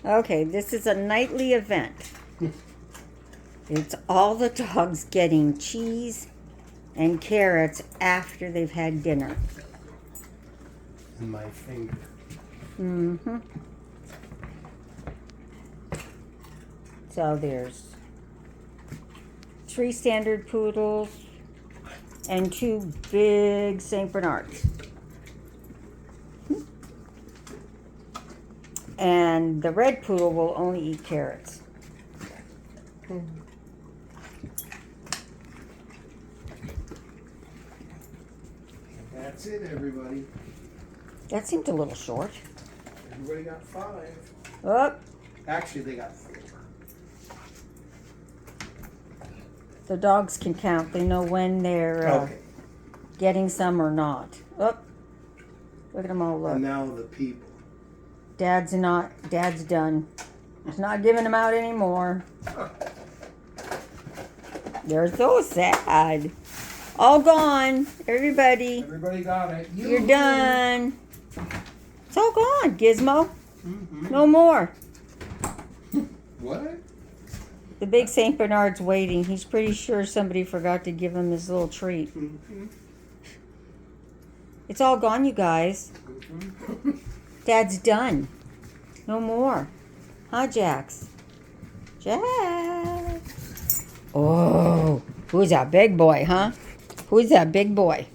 Okay, this is a nightly event. It's all the dogs getting cheese and carrots after they've had dinner. And my finger. Mm-hmm. So there's 3 Standard Poodles and 2 big St. Bernards. And the red poodle will only eat carrots. That's it, everybody. That seemed a little short. Everybody got 5. Oh, Actually, they got 4. the dogs can count. They know when they're Okay. getting some or not. Oh, look at them all look. And now the people. Dad's done. He's not giving them out anymore. They're so sad. All gone. Everybody. Everybody got it. You're done. It's all gone, Gizmo. Mm-hmm. No more. What? The big St. Bernard's waiting. He's pretty sure somebody forgot to give him his little treat. Mm-hmm. It's all gone, you guys. Mm-hmm. Dad's done. No more. Huh, Jax? Jax. Oh, who's that big boy, huh? Who's that big boy?